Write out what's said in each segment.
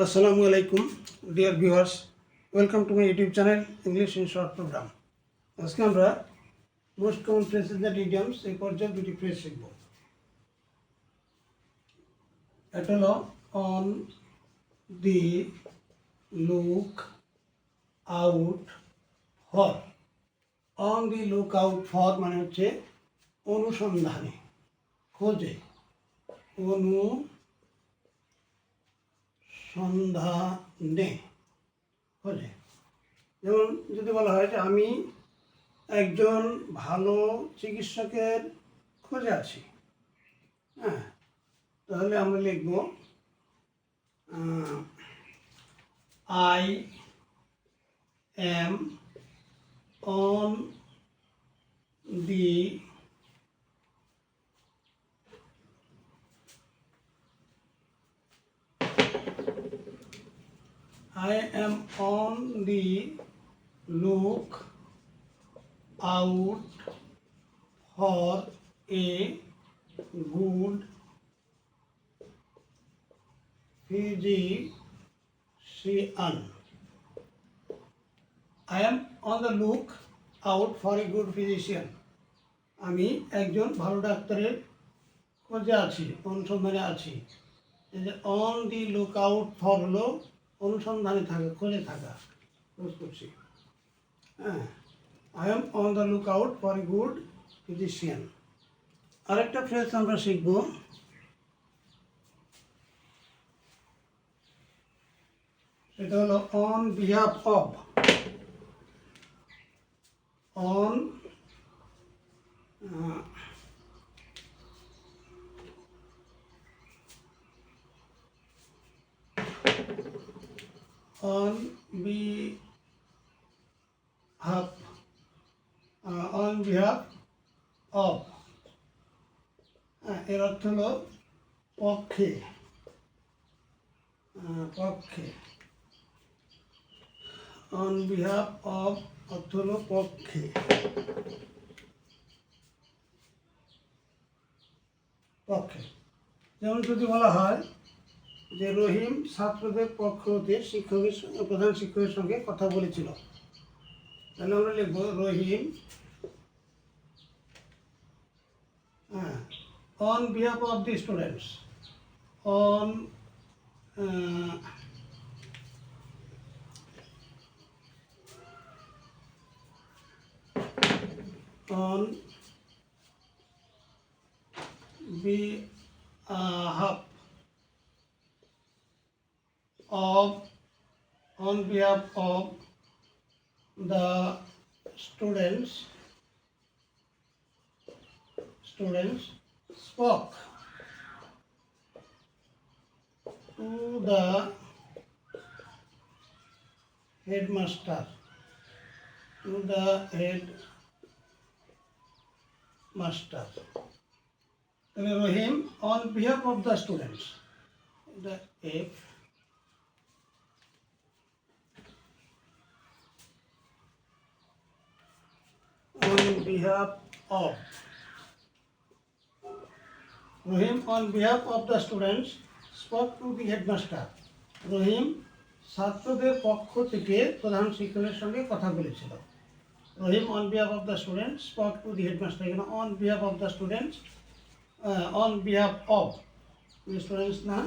Assalamu alaikum, dear viewers. Welcome to my YouTube channel, English in Short Program. আজকে আমরা most common phrases and idioms এই পর্যায়ে দুটি phrase শিখব। এটা হলো on the look out for. On the look out for মানে হচ্ছে অনুসন্ধানে, খোঁজে, সন্ধানে, খোঁজে। যেমন যদি বলা হয় যে আমি একজন ভালো চিকিৎসকের খোঁজে আছি, হ্যাঁ, তাহলে আমরা লিখব I am on the I am on the look out for a good physician. I am on the look out for a good physician. আমি একজন ভালো ডাক্তারের খোঁজে আছি, অনুসন্ধানে আছি। এই যে on the look out for হলো অনুসন্ধানে থাকা, খোঁজে থাকা, খোঁজ করছি। হ্যাঁ, I am on the look out for a good physician. আরেকটা ফ্রেজ আমরা শিখব, সেটা হলো on behalf of. On on behalf of, এর অর্থ হলো পক্ষে, পক্ষে। on behalf of অর্থ হলো পক্ষে, পক্ষে। যেমন যদি বলা হয় যে রহিম ছাত্রদের পক্ষ হতে প্রধান শিক্ষকের সঙ্গে কথা বলেছিল, তাহলে আমরা লিখব Rahim on behalf of the students. On on behalf of the students spoke to the headmaster, তাহলে Rahim on behalf of the students, the F on behalf of, Rahim on behalf of the students spoke to the headmaster. Rahim ছাত্রদের পক্ষ থেকে প্রধান শিক্ষকের সঙ্গে কথা বলেছিল। Rahim on behalf of the students spoke to the headmaster, এখানে on behalf of the students, on behalf of students না,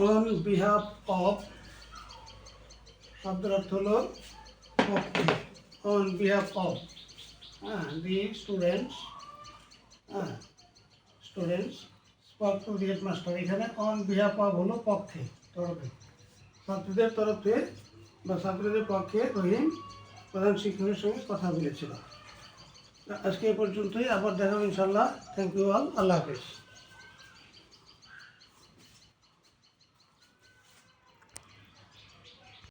on behalf of শব্দের অর্থ হলো পক্ষে। on behalf of the students spoke to the headmaster, এখানে on behalf of হলো পক্ষে, তরফে, ছাত্রদের তরফে বা ছাত্রদের পক্ষে রহিম প্রধান শিক্ষকের সঙ্গে কথা বলেছিল। আজকে এই পর্যন্তই, আবার দেখা হবে ইনশাল্লাহ। থ্যাংক ইউ অল, আল্লাহ হাফেজ।